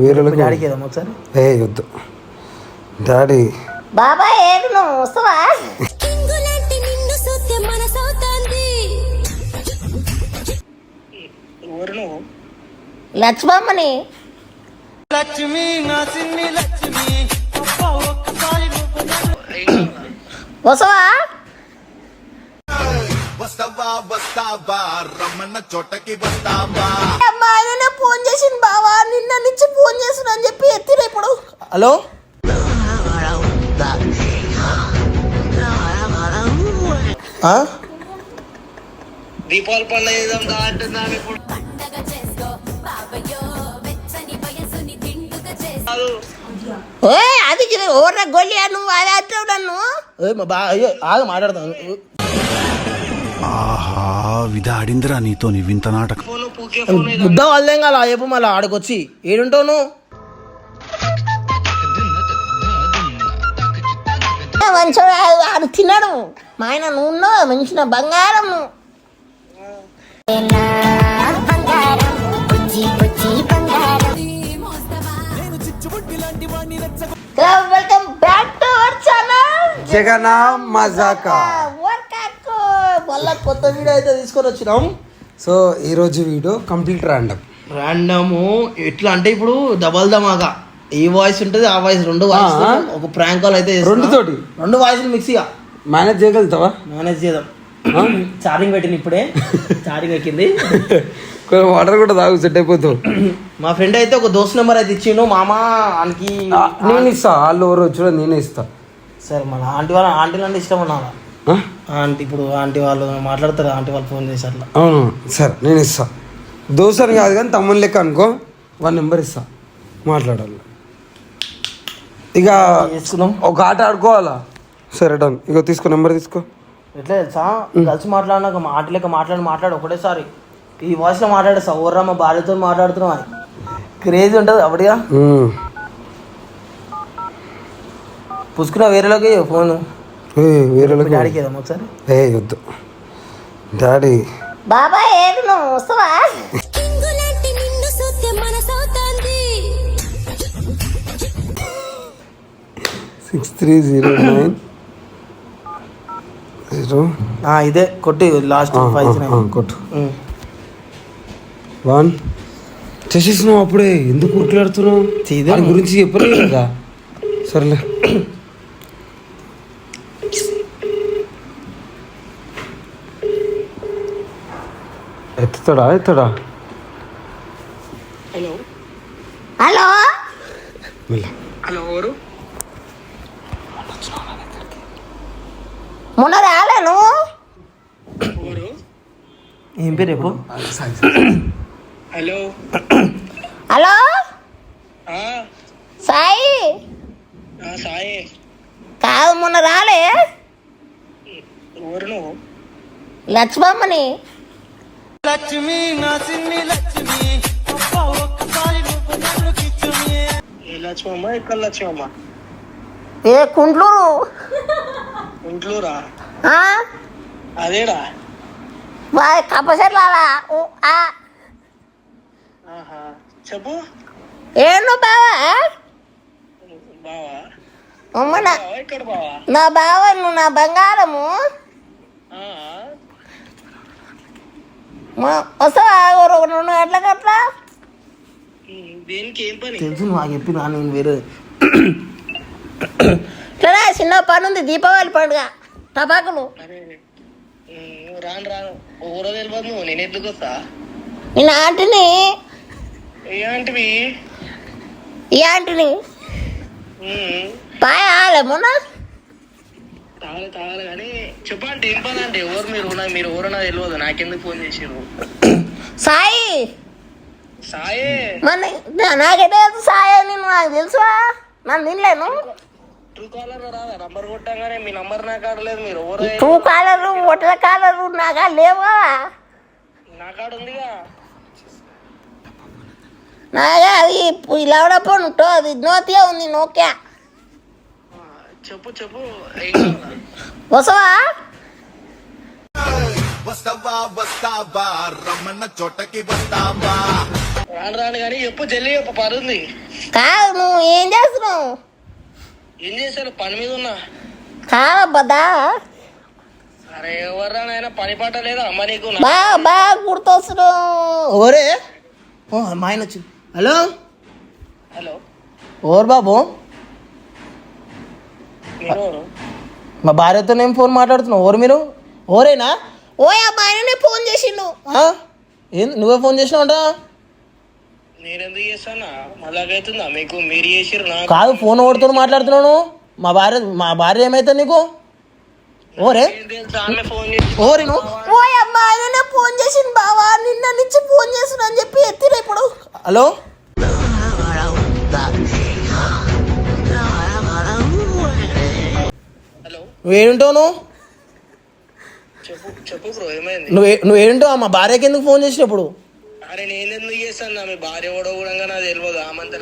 వేరే డాడీకి ఏదమ్మా ఒకసారి వద్దు డాడీ బాబా ఏడు నువ్వు వస్తావా లక్ష్మమ్మని లక్ష్మి నా సిన్ని లక్ష్మి వస్తావా వస్తావా రమ్మన్న చోటకి వస్తావా అమ్మా ఆయననే ఫోన్ చేసింది బావా నిన్న నుంచి ఫోన్ చేస్తున్నా అని చెప్పి ఎత్తిరా ఇప్పుడు హలో దీపావళి పండుగ అంటున్నాను ఇప్పుడు అది ఓర్ర గొల్లి నువ్వు అది అంటావు నన్ను అయ్యో ఆగ మాట్లాడతాను ఆహా విధాడిందిరా నీతో నీ వింత నాటకం బుద్ధ వాళ్ళేం కాదు చెప్పు మళ్ళీ ఆడకొచ్చి ఏడుంటావు నువ్వు మంచిగా ఆడు తిన్నాడు మా ఆయన నువ్వు ఉన్నావు మంచిన బంగారం welcome back to our channel Jagan మజాకా మళ్ళా కొత్త వీడియో అయితే తీసుకొని వచ్చినాం. సో ఈరోజు వీడియో కంప్లీట్ ర్యాండమ్ ఎట్లా అంటే ఇప్పుడు డబల్ ధమాగా ఈ వాయిస్ ఉంటుంది ఆ వాయిస్ రెండు వాయిస్ ఒక ప్రాంక్ కాల్ అయితే రెండు వాయిస్లు మిక్సీగా మేనేజ్ చేయగలుగుతావా? మేనేజ్ చేద్దాం. ఛార్జింగ్ పెట్టింది ఇప్పుడే ఛార్జింగ్ ఎక్కింది. వాటర్ కూడా తాగు సెట్ అయిపోతావు. మా ఫ్రెండ్ అయితే ఒక దోస్త్ నెంబర్ అయితే ఇచ్చిండు మామ ఆనికి నేను ఇస్తా వాళ్ళు ఎవరు వచ్చి నేనే ఇస్తా. సరే మన ఆంటీలు అంటే ఇష్టం అన్నా ఆంటీ ఇప్పుడు ఆంటీ వాళ్ళు మాట్లాడతారు ఆంటీ వాళ్ళు ఫోన్ చేసి అట్లా అవును సరే నేను ఇస్తా. దోస్తని కాదు కానీ తమ్ముని లెక్క అనుకో వాళ్ళ నెంబర్ ఇస్తా మాట్లాడాలి. ఇక చేసుకుందాం ఒక ఆట ఆడుకోవాలా? సరే డన్. ఇక తీసుకో నెంబర్ తీసుకో. ఎట్లా తెలుసా కలిసి మాట్లాడినాక ఆంటీ లెక్క మాట్లాడు ఒకటేసారి ఈ వాయిస్లో మాట్లాడేస్తా ఓర్రా మా భార్యతో మాట్లాడుతున్నాం అని క్రేజీ ఉంటుంది అప్పటిగా పుసుకున్నా వేరేలోకి ఫోన్ వేరే డాడీకి ఏదమ్మా ఒకసారి వద్దు డాడీ బాబా ఏడు నువ్వు వస్తావా 6309 ఇదే కొట్టి లాస్ట్ కొట్టు 1 చేసేసినావు అప్పుడే ఎందుకు కూట్లాడుతున్నావు? దాని గురించి చెప్పలేదు కదా. సరేలే ఎత్తుతాడా హలో హలో హలో ఎవరు? మొన్న రాలేను ఏం పేరు రేపు హలో హలో సాయి సాయి కాదు మొన్న రాలే ఎవరు నువ్వు? లక్ష్మమ్మని లక్ష్మి నా సిన్ని లక్ష్మి ఏ లక్ష్మమ్మ ఎక్కడ లక్ష్మమ్మ? ఏ కుంట్లూరు ఇంట్లోరా అదేరా కప్పసెట్లాలా చెప్పు ఏడు బావా బావా ఇక్కడ బావా నా బావ నువ్వు నా బంగారము వస్తావా 2 గంటలకు అట్లా దేనికి ఏం పని తెలుసు నాకు చెప్పినా నేను వేరే ఇట్లా చిన్న పని ఉంది దీపావళి పండుగ టపాకులు రాను ఊరో తెలియదు నువ్వు నేను ఎందుకు వస్తా? నేను ఆంటీని ఏంటివి ఈ ఆంటీని పాయాలే మొన్న తాగాలి కానీ చెప్పండి ఏం పని అంటే ఎవరు మీరు ఎవరన్నా తెలియదు నాకెందుకు ఫోన్ చేసారు? సాయి సాయే మన నాకెటే సాయి అని నాకు తెలుసా నన్ను తినలేను. ట్రూ కాలర్ రాదా నంబర్ కొట్టగానే మీ నంబర్ నాకు ఆడలేదు మీరు ఎవరు? ట్రూ కాలరు ఒట్ల కాలరు నాకా లేవా? నా కాడ ఉందిగా నాగా అది ఇలా ఉంటో అది నోతియా ఉంది నోకియా చెప్పు వస్తావా? వస్తావా రమ్మన్న చోటకి వస్తావా రాను రాను కానీ చెప్పు జల్లి చెప్పు పరుంది. కాదు నువ్వు ఏం చేస్తున్నావు? ఏం చేశారు? పని మీద ఉన్నా. కాదబ్బా అరే ఎవర్రా నాయన పని పాట లేదా అమ్మ నీకు? బా గుర్తొస్తున్నావు. ఓరే మా ఆయన వచ్చి. హలో హలో ఓరు బాబు, మీరు మా భార్యతో నేను ఫోన్ మాట్లాడుతున్నావు. ఓరు మీరు? ఓరేనా? ఓయా మా ఆయననే ఫోన్ చేసిండు. నువ్వే ఫోన్ చేసినావంట? నేనెందుకు చేస్తానా? మళ్ళాగైతుందా మీకు? మీరు చేసిరు నాకు కాదు, ఫోన్ ఓడుతో మాట్లాడుతున్నాను. మా భార్య ఏమైతుంది నీకు? ఓరే ఏం తెలుసా? ఆమె ఫోన్ చేసి ఓరి నువ్వు ఓయమ్మా ఆయననే ఫోన్ చేసింది బావా, నిన్న నుంచి ఫోన్ చేస్తున్నా అని చెప్పి ఎత్తిరా ఇప్పుడు. హలో హలో నువ్వు ఏడుంటావు? చెప్పు చెప్పు బ్రో ఏమైంది? నువ్వు ఏడుంటావు? మా భార్యకి ఎందుకు ఫోన్ చేసినప్పుడు? అరే నేనెందుకు చేస్తాను? మీ భార్య కూడా కూడా నాకు తెలియదు.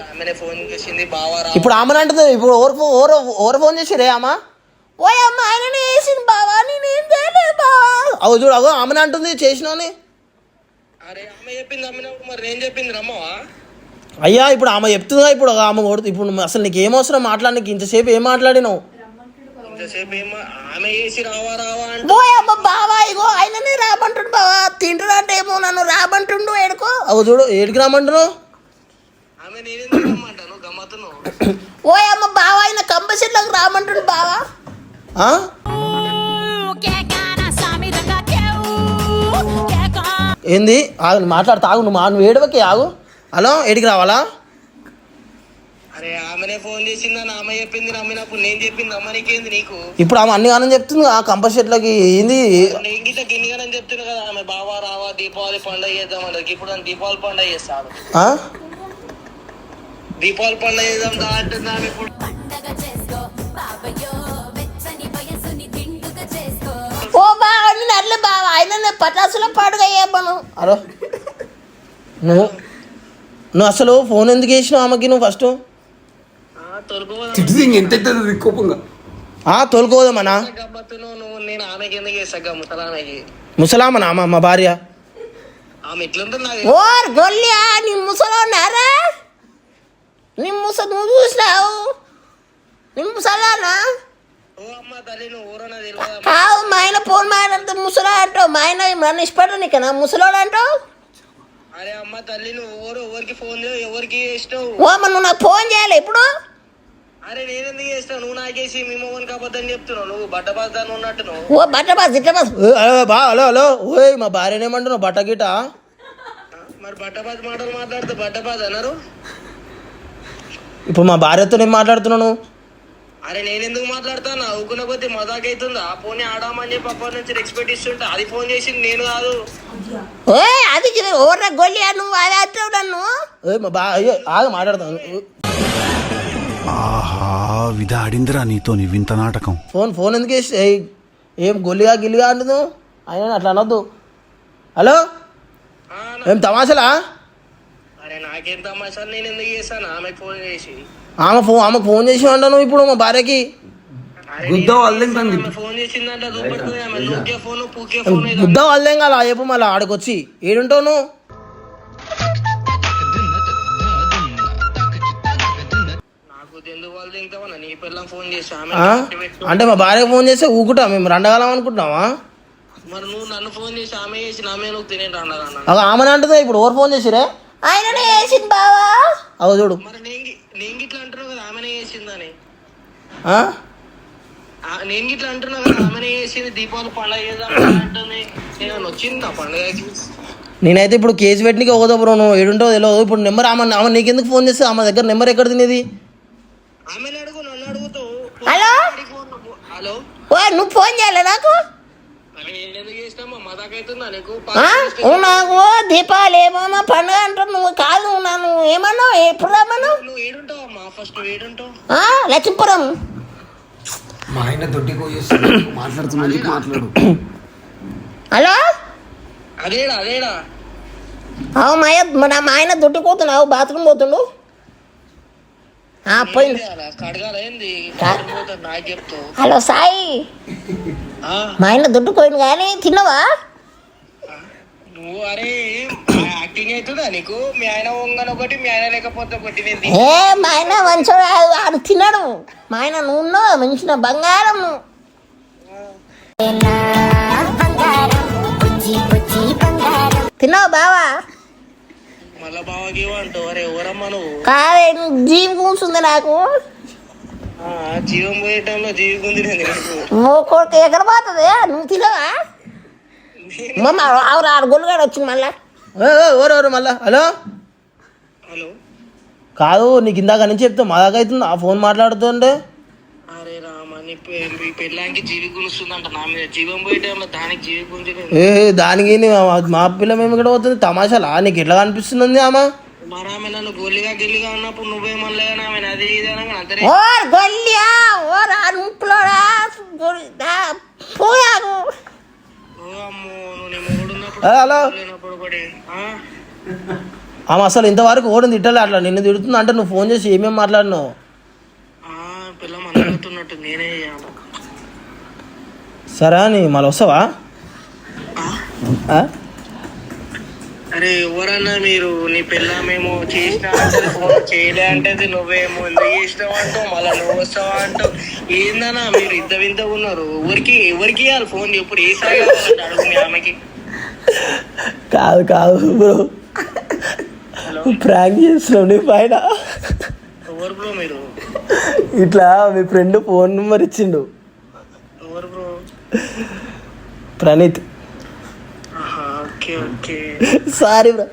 ఆమెనే ఫోన్ చేసింది బావా రా. ఇప్పుడు ఆమెను అంటుంది. ఇప్పుడు ఎవరు ఫోన్ చేసిరే? అమ్మా ఓయమ్మ ఆయననే చేసింది బావా, నేనేం చేయలేదు బావా. అవు చూడు, అగో ఆమెను అంటుంది చేసినాని. అరే ఆమె చెప్పింది అమ్మినప్పుడు మరి నేను చెప్పింది రమ్మవా? అయ్యా ఇప్పుడు ఆమె చెప్తుందా? ఇప్పుడు ఆమె ఇప్పుడు అసలు నీకు ఏమవసరం మాట్లాడడానికి? ఇంతసేపు ఏం మాట్లాడినావు? ఇంతసేపు ఏమో ఆమె చేసి రావా రావా అంటే ఓయమ్మ బావా ఇగో ఆయననే రామంటుండు బావా. తింటున్నా అంటే ఏమో నన్ను రామంటుండు. ఏడుకో అవు చూడు, ఏడికి రామంటున్నావు? ఆమె నేనెందుకు రమ్మంటాను? గమ్మత్తును ఓయమ్మ బావా ఆయన కంపల్సరీలోకి రామంటుండు బావా. ఏంది? ఆగు మాట్లాడుతా, ఆగు నువ్వు ఏడవకి ఆగు. హలో ఏడికి రావాలా? అరే ఆమెనే ఫోన్ చేసిందని ఆమె చెప్పింది నమ్మినప్పుడు నేను చెప్పింది అమ్మనికేంది నీకు? ఇప్పుడు ఆమె అన్ని గానం చెప్తుంది. ఆ కంపల్సరీలోకి ఏంది? నేను గిట్ట గిన్నెగానని చెప్తున్నా కదా. ఆమె బావా రావా దీపావళి పండుగ చేద్దాం. ఇప్పుడు నన్ను దీపావళి పండుగ చేస్తాడు. దీపావళి పండుగ చేద్దాం దా అంటుంది ఆమె. ఇప్పుడు ఓ బావా నేను అట్లే బావా ఆయన పటాసులో పాడుగా అయ్యాను. అరో నువ్వు అసలు ఫోన్ ఎందుకు వేసినావు ఆమెకి? నువ్వు ఫస్ట్ తిట్టి ఎంత కోపంగా తోలుకోదమ్మనా? గమ్మత్తును నువ్వు. నేను ఆమెకి ఎందుకు చేస్తా? ముసలామెకి. ముసలామనా మా భార్య? ఆమె ఎట్లుంటుంది నాకు ఓ గొల్లియా నీ ముసలోన్నారా? నీ నువ్వు చూసినావు? నీ ముసలానా? ఓ అమ్మ తల్లి నువ్వు ఊరన్నా తెలియదా? కావు మా ఆయన ఫోన్ మాట్లాడితే ముసలా అంటావు. మా ఆయన నన్ను ఇష్టపడరు నీకనా ముసలోడు అంటావు? అరే అమ్మ తల్లి నువ్వు ఎవరికి ఫోన్ చేయవు, ఎవరికి చేస్తావు? ఓ అమ్మ నువ్వు నాకు ఫోన్ చేయాలి ఇప్పుడు? అరే నేనెందుకు చేస్తావు? నువ్వు నాకేసి మీ మొగన్ కాపోద్దని చెప్తున్నావు. నువ్వు బట్టబాద్దాన్ని ఉన్నట్టు నువ్వు. ఓ బట్ట బాస్ ఇట్ట బాస్. హలో హలో ఓయ్ మా భార్యనే ఏమంటున్నావు? బట్ట గిట మరి బట్టబాద్ మాటలు మాట్లాడుతూ బట్టబాద్ అన్నారు. ఇప్పుడు మా భార్యతో నేను మాట్లాడుతున్నాను. అరే నేనెందుకు మాట్లాడతాను? ఊకున్న కొద్ది మజాక్ అవుతుందా? పోనీ ఆడామని చెప్పి అప్పటి నుంచి ఎక్స్పెక్ట్ ఇస్తుంటా. అది ఫోన్ చేసింది నేను కాదు. ఓయ్ అది ఓర్ర గొల్లియా నువ్వు అది అంటావు నన్ను. మా అయ్యో ఆగ మాట్లాడతాను. ఆహా విధాడిందిరా నీతోని వింత నాటకం. ఫోన్ ఎందుకు వేసి ఏం గొల్లిగా గిల్లిగా అంటున్నావు? ఆయన అట్లా అనొద్దు. హలో ఏం తమాషలా? అరే నాకేం తమాషాలు? నేను ఎందుకు చేస్తాను ఆమెకు ఫోన్ చేసి? ఆమెకు ఫోన్ చేసి అంటాను ఇప్పుడు మా భార్యకి. ఫోన్ చేసిందంటే చూపెడుతుంది. ఆమె నూకే ఫోన్ పూకే ఫోన్ బుద్ధ వాళ్ళేం కాదు చెప్పు. మళ్ళీ ఆడకొచ్చి ఏడుంటావు నువ్వు? నాకు ఎందుకు వాళ్ళు తింటావా? నీ పిల్లలు ఫోన్ చేసి ఆమె అంటే మా భార్యకు ఫోన్ చేస్తే ఊకుంటా మేము రండగలం అనుకుంటున్నావా? మరి నువ్వు నన్ను ఫోన్ చేసి ఆమె చేసి ఆమె నువ్వు తినేది అన్నదన్న. ఆమెను అంటుంది ఇప్పుడు. ఎవరు ఫోన్ చేసిరే? ఆయననే చేసింది బావా. అవు చూడు మరి నేను గిట్లా అంటున్నావు కదా ఆమెనే చేసిందని. నేను గిట్లా అంటున్నా కదా ఆమెనే చేసింది. దీపావళి పండుగ చేద్దాం అంటుంది. నేను వచ్చింది ఆ పండుగకి. నేనైతే ఇప్పుడు కేసు పెట్టినకి పోదా బ్రో. నువ్వు ఏడుంటావు తెలియదు. ఇప్పుడు నెంబర్ ఆమె నీకెందుకు ఫోన్ చేస్తే? ఆమె దగ్గర నెంబర్ ఎక్కడ తినేది? ఆమెను అడుగు, నన్ను అడుగుతావు. హలో హలో ఓ నువ్వు ఫోన్ చేయాలి నాకు? ఎందుకు చేసినామా? మజాక్ అవుతుందా నీకు? నాకు దీపావళి ఏమో పండుగ అంటావు. నువ్వు కాదు నన్ను ఏమన్నావు? ఎప్పుడు రమ్మన్నావు? నువ్వు ఏడుంటావు అమ్మా? ఫస్ట్ నువ్వు ఏడుంటావు? లక్ష్మీపురం. మా ఆయన దొడ్డి మాట్లాడుతున్నా మాట్లాడు. హలో అదేడా అదేడా అవు మా ఆయన దొడ్డుకుపోతున్నావు. బాత్రూమ్ పోతుండు. పోయింది. కడగాల ఏంది? నాకు చెప్తావు. హలో సాయి మా ఆయన దొడ్డుకోయింది కానీ తిన్నావా? నువ్వు అరే యాక్టింగ్ అవుతుందా నీకు? మీ ఆయన వంగన ఒకటి, మీ ఆయన లేకపోతే ఒకటి. నేను ఏ మా ఆయన మంచోడు ఆడు తినడు. మా ఆయన నువ్వు మంచిన బంగారం. తిన్నావు బావా? మళ్ళా బావకి అంటావు. అరే ఎవరమ్మా నువ్వు? కాదే జీవి కూర్చుంది నాకు. జీవం పోయే టైంలో జీవి గుంది ఓ కొడుకు ఎక్కడ పోతుంది? నువ్వు తినవా? ఆవిడ ఆడు గొల్లుగాడు వచ్చింది మళ్ళా. ఎవరెవరు మళ్ళా? హలో హలో కాదు, నీకు ఇందాక నుంచి చెప్తే మా దాకా అవుతుంది ఆ ఫోన్ మాట్లాడుతుంటే. అరే రామా నీ పెళ్ళానికి జీవి గుణిస్తుందంట నా మీద. జీవం పోయే టైంలో దానికి జీవి గుంజి. దానికి మా పిల్ల మేము ఇక్కడ పోతుంది తమాషాలా? నీకు ఎట్లా కనిపిస్తుంది ఆమె? మరి ఆమె నన్ను గొల్లిగా గిల్లిగా ఉన్నప్పుడు నువ్వేమనలే కానీ ఆమె అది ఇదనగా అంతనే. ఓ గొల్లియా ఓ రాడు ముక్కులోడా పోయాను. ఓ అమ్మో నువ్వు నీ మొగుడు ఉన్నప్పుడు హలో లేనప్పుడు ఒకటి. ఆమె అసలు ఇంతవరకు ఓడిని తిట్టలే. అట్లా నిన్ను తిడుతుంది అంటే నువ్వు ఫోన్ చేసి ఏమేమి మాట్లాడినావు? పిల్ల మనవుతున్నట్టు నేనే చేయాలి. సరే అని మళ్ళీ వస్తావా? అరే ఎవరన్నా మీరు నీ పిల్ల మేము చేసినా అంటే ఫోన్ చేయలే అంటే నువ్వేమో ఎందుకు చేసినావు అంటావు, మళ్ళీ నువ్వు వస్తావా అంటావు. ఏందన్నా మీరు ఇంత వింతగా ఉన్నారు? ఎవరికి ఇవ్వాలి ఫోన్? ఎప్పుడు ఏ సాయి అడుగు మీ ఆమెకి. కాదు కాదు బ్రో, ప్రాంక్ చేస్తున్నావు నీ పైన. ఎవరు బ్రో మీరు? ఇట్లా మీ ఫ్రెండ్ ఫోన్ నెంబర్ ఇచ్చిండు. ఎవరు bro? Praneeth. Okay okay sorry bro.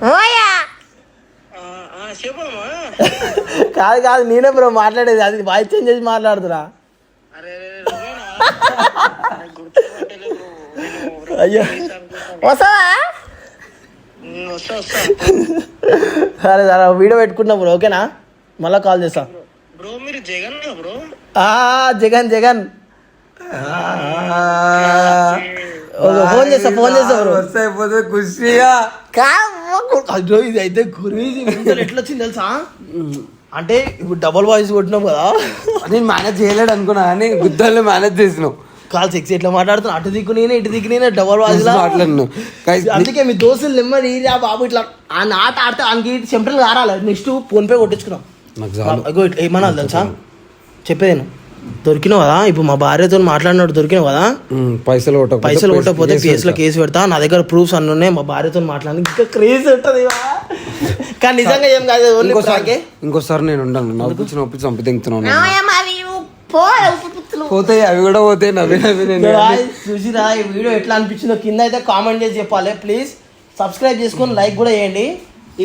చెప్పమ్మా. కాదు కాదు నేనే బ్రో మాట్లాడేది, అది వాయిస్ చేంజ్ చేసి మాట్లాడుతున్నా. అరే అయ్యో వస్తావా? వస్తా వస్తా సరే సరే వీడియో పెట్టుకుంటున్నా బ్రో, ఓకేనా? మళ్ళీ కాల్ చేస్తా బ్రో. మీరు జగన్ బ్రో? జగన్ జగన్ ఫోన్ చేస్తా బ్రో. అయిపోతే ఖుషిగా అయ్యో ఇది అయితే గురీజీ ఎట్లా వచ్చింది తెలుసా? అంటే ఇప్పుడు డబల్ వాయిస్ కొట్టినాం కదా, నేను మేనేజ్ చేయలేడు అనుకున్నా కానీ గుద్దాల్లో మేనేజ్ చేసినావు. కాల్ సెక్స్ ఎట్లా మాట్లాడుతున్నా, అటు దిక్కు నేనే ఇటు దిక్కు నేనే డబల్ వాయిస్ మాట్లాడినావు. అందుకే మీ దోస్తులు నెమ్మది రా బాబు ఇట్లా ఆ నాట ఆడితే ఆయనకి చెంపలు కారాలి. Next PhonePe కొట్టించుకున్నాం. ఏమన్నా తెలుసా చెప్పేదేను, దొరికినావు కదా ఇప్పుడు మా భార్యతో మాట్లాడినట్టు దొరికినావు కదా, పైసలు కొట్టకపోతే కేసులో కేసు పెడతా. నా దగ్గర ప్రూఫ్స్ అన్నీ ఉన్నాయి. మా భార్యతో మాట్లాడి ఇంకా క్రేజ్ ఉంటుంది కానీ నిజంగా ఏం కాదు. ఇంకోసారి నేను ఉండను. నవ్వు చంపి తెంగుతున్నాను. పోతాయి అవి కూడా పోతాయి. చూసిరా ఈ వీడియో ఎట్లా అనిపించిందో కింద అయితే కామెంట్ చేసి చెప్పాలి. ప్లీజ్ సబ్స్క్రైబ్ చేసుకొని లైక్ కూడా చేయండి.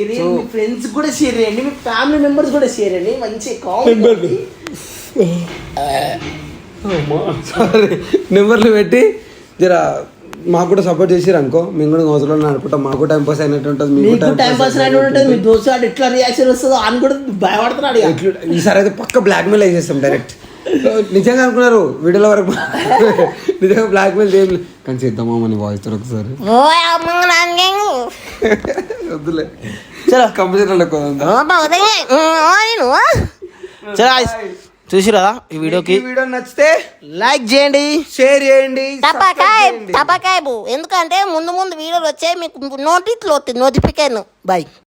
ఇది మీ ఫ్రెండ్స్ కూడా షేర్ చేయండి, మీ ఫ్యామిలీ మెంబర్స్ కూడా షేర్ చేయండి. మంచి కామెంట్ నెంబర్లు పెట్టి జర మాకు కూడా సపోర్ట్ చేసిరు అనుకో, మేము కూడా అవసరం అనుకుంటాం. మాకు టైం పాస్ అయినట్టు ఉంటుంది, మీకు టైం పాస్ అయినట్టు ఉంటుంది. మీ దోస్తు వాడు ఎట్లా రియాక్షన్ వస్తుందో అని కూడా భయపడుతున్నాడు. ఈసారి అయితే పక్క బ్లాక్మెయిల్ వేసేస్తాం డైరెక్ట్. నిజంగా అనుకున్నారు వీడియోల వరకు, నిజంగా బ్లాక్మెయిల్ చేయాలి కానీ చేద్దామా మన వాయిస్ ఒకసారి వద్దులే. చలో కంప్యూటర్లో చూసిరా ఈ వీడియోకి వీడియో నచ్చితే లైక్ చేయండి, షేర్ చేయండి, తప్పకాయ ఎందుకంటే ముందు వీడియోలు వచ్చాయి మీకు నోటిఫికేషన్. బాయ్.